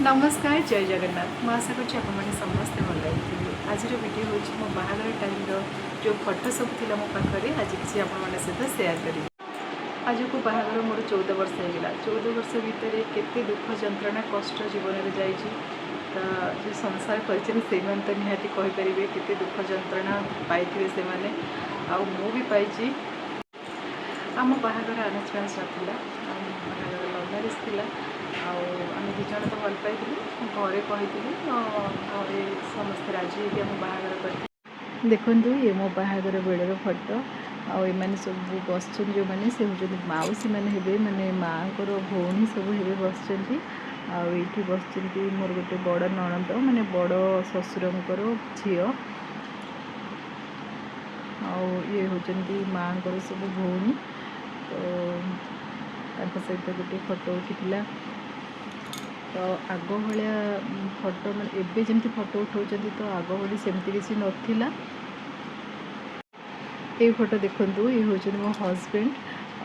नमस्कार जय जगन्नाथ मु आशा करें समस्ते भल आज वीडियो हूँ मो बाहर टाइम जो फोटो सब थी मो पाखे आज किसी आप सहित सेयार करी। आज को बाहर मोर 14 वर्ष होगा। 14 वर्ष भितर केते दुख जंत्रणा कष्ट जीवन में जाइए जो संसार कर तो निहाती कहींपर केते दुख जंत्रणा पाई से मैंने मु भी पाई। आम बाहर आनाच पास नाला बाहर लव मैरेज थी आम दिज तो भल पाई घरे कही घरे समस्त राजी होगी आम बाहर कर। देखु ये मो बाहर बेलर फोटो आने सब बस जो मैंने से हूँ मौसी मैंने माने माँ को भौणी सब हे बस ये बस मोर गोटे बड़ नणंद माने बड़ ससुर झी ये होती माँ को सब भौणी तो सहित गोटे फोटो उठी तो आग भाया फोटो मैंने एवं जमी फोटो उठाऊँ तो आग भाई सेमती किसी नाला। ये फोटो देखु ये हूँ मो हजबैंड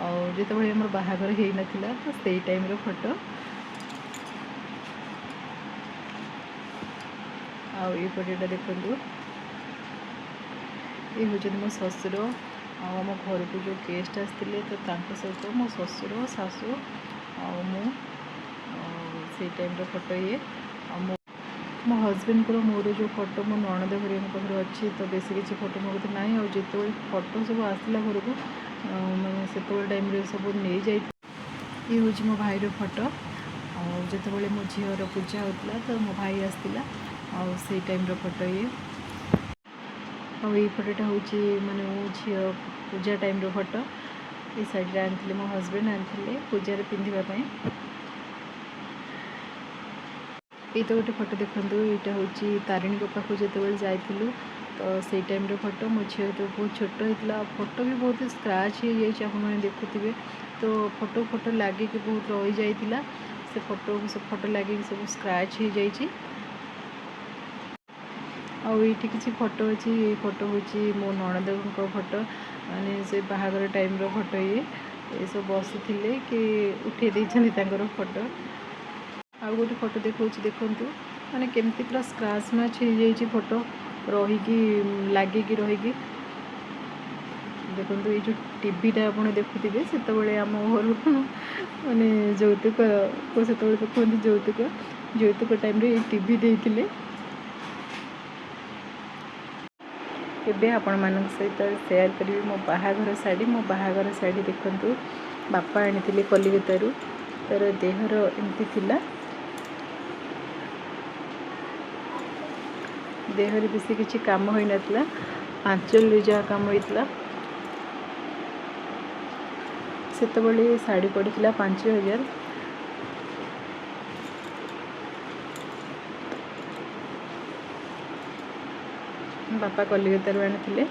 और जो मोर बाहागर हो नाला तो से टाइम फोटो ये फोटोटा देखु ये हूँ मो ससुर आम घर को जो गेस्ट आसते तो सहित मो ससुर सासू मु से टाइम फोटो ये मो हजबैंड को मोर जो फोटो मो नणद घर पाखे अच्छी तो बेस किसी फोटो मो ना और जो फोटो सब आसला घर को मैंने से टाइम सब नहीं जाए। ये हूँ मो भाईर फोटो और जो मो झीर पूजा होता तो मो भाई आसला और से टाइम फोटो ये और ये फोटोटा हूँ मैंने मो झी पूजा टाइम फोटो ये साइड आनी मो हजबैंड आनी पूजा पिंधापी। ये तो गोटे फोटो देखो यहाँ हूँ तारिणी को पाखु जो जाइलु तो से टाइम फोटो मो झी तो बहुत छोट होता फोटो भी बहुत स्क्रैच हो जाए आप देखुए तो फोटो फोटो लगे कि बहुत रही जाइला से फोटो सब फोटो लगे सब स्क्रैच हो जाइए। ये किसी फोटो अच्छी ये फोटो हूँ मो नणद फोटो माने से बाहागर टाइम फोटो ये सब बसी कि उठे देर फोटो आउ गोटे फोटो देखा देखु मैंने केमती पूरा स्क्रैच मैच हो जाए फोटो रहीकि लगे रहीकि देखो ये जो टीवीटा आप देखुए से आम घर माने यौतुक को से कहते यौतुक टाइम रे टीवी देते एबे आपण मान सहित सेयार करी मो बाहाघर शाढ़ी देखु बापा आनी कलिकतारू तार देहर एमती थिला देहर बेसी किसी काम हो नाला आंचल जहाँ कम होता से शाढ़ी पड़ा 5,000 बापा कलिकतारू आनी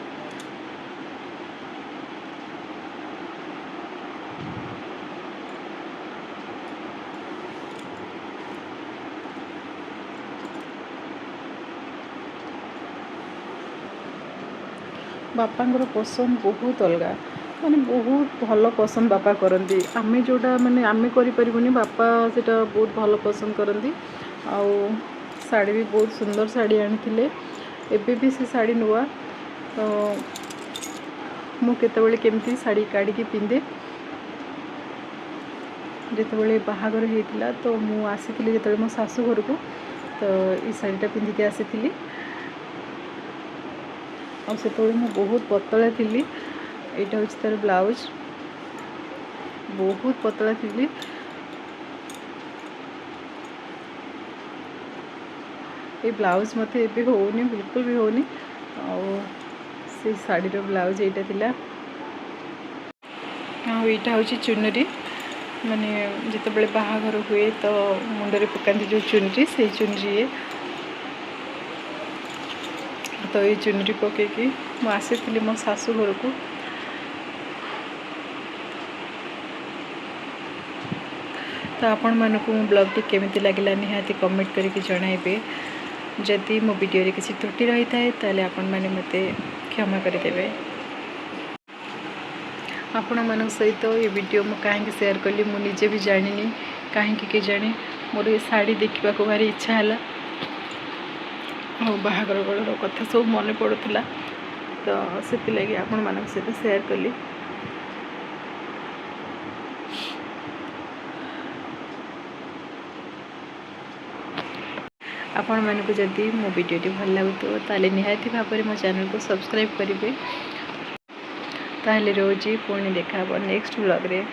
बापांगर पसंद बहुत अलग माने बहुत भल पसंद बापा करती आम जोटा माने आम करें बापा से बहुत भल पसंद करती आउ शाढ़ी भी बहुत सुंदर शाढ़ी आनी एबे भी से शाढ़ी नुआ तो मुझे केमती शाढ़ी काढ़ी पिंधे जिते बाहागर होता तो मुझे आसी जो मो सासू घर को तो ये शाढ़ीटा पिंधिकी आसी और से बहुत पतला थी यहाँ हूँ तार ब्लाउज बहुत पतला थी ये ब्लाउज मत एबे होनी बिल्कुल भी होनी और से शाढ़ीर ब्लाउज यहाँ थिला हाँ यहाँ हूँ चुनरी माने जिते बाहाघर हुए तो मुंडे पकाती जो चुनरी से चुनरी ये तो ये चुनरी पकईकि मुझे मो सासू घर को तो आपण मानक मो ब्लॉग केमिति लगिला निहाती कमेंट करके जणाइबे जदि मो वीडियो रे किसी त्रुटि रही थाए ताले आपण माने मते क्षमा करदेवे। आपण मान सहित ये वीडियो मु कहीं शेयर कली मु निजे भी जानिनी कहीं के जाने मोर ये शाढ़ी देखा भारी इच्छा है बाहागर बेलर कथा सब मन पड़ूला तो से लगी आपण मान सहित शेयर कली। आपण मानक जदि मो वीडियोटी भल लगुव ताले निहाती भाव में मो चैनल को सब्सक्राइब करेंगे। ताहले रोजी पुणी देखा नेक्स्ट व्लॉग रे।